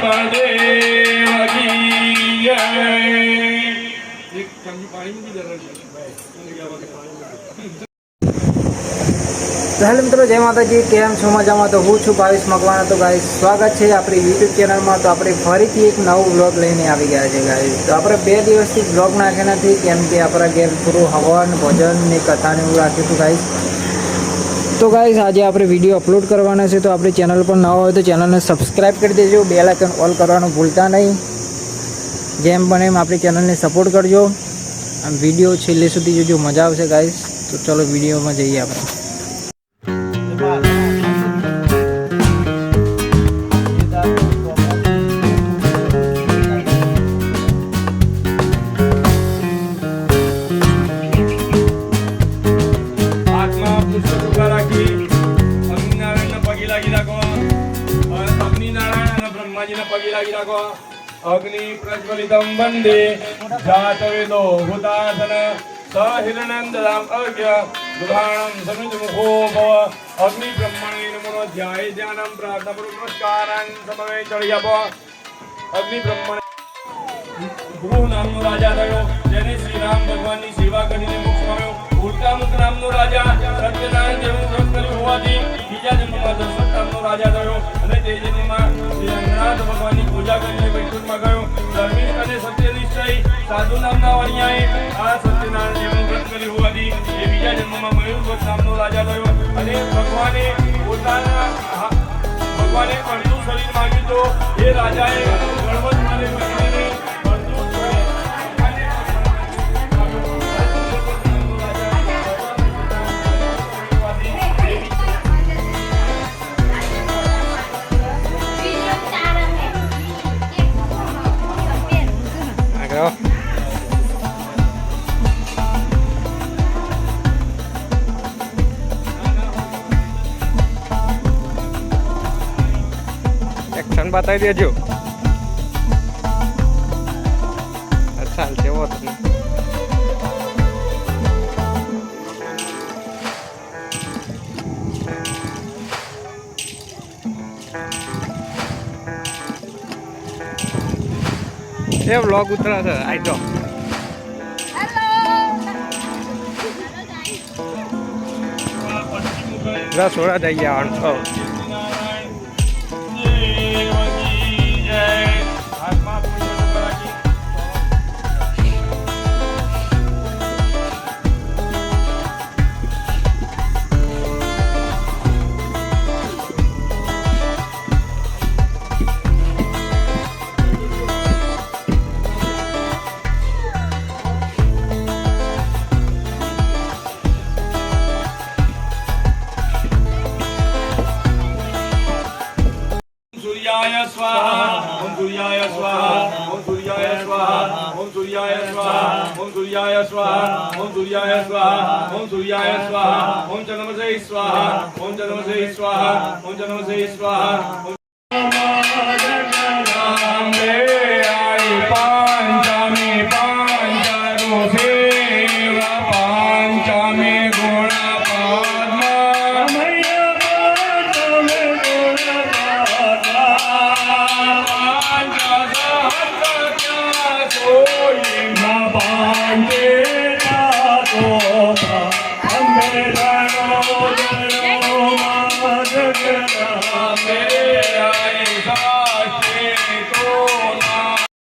Hello મિત્રો, જય માતાજી. કેમ છો? મજામાં? તો હું છું ભાવેશ મકવાણા. તો ગાઈસ, સ્વાગત છે આપણી યુટ્યુબ ચેનલમાં. તો આપણે ફરીથી એક નવું બ્લોગ લઈને આવી ગયા છે ગાઈસ. તો આપણે 2 દિવસથી બ્લોગ નાખ્યા નથી, કેમ કે આપણા ઘેર થોડું હવન ભજન ને કથાને એવું રાખ્યું હતું ગાઈસ. તો ગાઈસ, આજે આપણે વિડીયો અપલોડ કરવાના છે. તો આપણી ચેનલ પર નવા હોય તો ચેનલને સબસ્ક્રાઈબ કરી દેજો, બેલ આઇકન ઓલ કરવાનું ભૂલતા નહીં. જેમ બને એમ આપણી ચેનલને સપોર્ટ કરજો. આમ વિડીયો છેલ્લે સુધી જોજો, મજા આવશે ગાઈસ. તો ચલો વિડીયોમાં જઈએ આપણે. अग्नि प्रज्वलितं वन्दे जातवेदो हुतासन सहिरणन्ददाम् अज्ञ दुधाणं समितमुखो भव अग्नि ब्रह्मणे नमो ध्याय ध्यानं प्रार्थना नमस्कारान् समवे चढ़ियाप अग्नि ब्रह्मणे गुरु नामनो राजा थयो जेने श्री राम भगवाननी सेवा કરીને મોક્ષ પામ્યો. ઉલ્કામુખ નામનો રાજા સત્યનારાયણ દેવનું વ્રત કર્યું હોવાથી બીજા જન્મમાં દશરથ નામનો રાજા થયો અને તે જન્મમાં શ્રી રંગનાથ ભગવાનની પૂજા કરીને વૈકુંઠમાં ગયો. ધર્મિષ્ઠ અને સત્યનિષ્ઠ સાધુ નામના વણિયાએ આ સત્યનારાયણ દેવનું વ્રત કર્યું હોવાથી એ બીજા જન્મમાં મયુરવત નામનો રાજા થયો અને ભગવાને અડધું શરીર માંગ્યું તો એ રાજાએ ગણવત માને મહિને एक्शन बताई देजो. अच्छा वो ये व्लॉग उतरा था आई तो सोड़ा जाइए स्वाहा ओम सूर्याय स्वाहा ओम सूर्याय स्वाहा ओम सूर्याय स्वाहा ओम सूर्याय स्वाहा ओम सूर्याय स्वाहा ओम सूर्याय स्वाहा ओम चनमसे स्वाहा ओम चनमसे स्वाहा ओम चनमसे स्वाहा ओम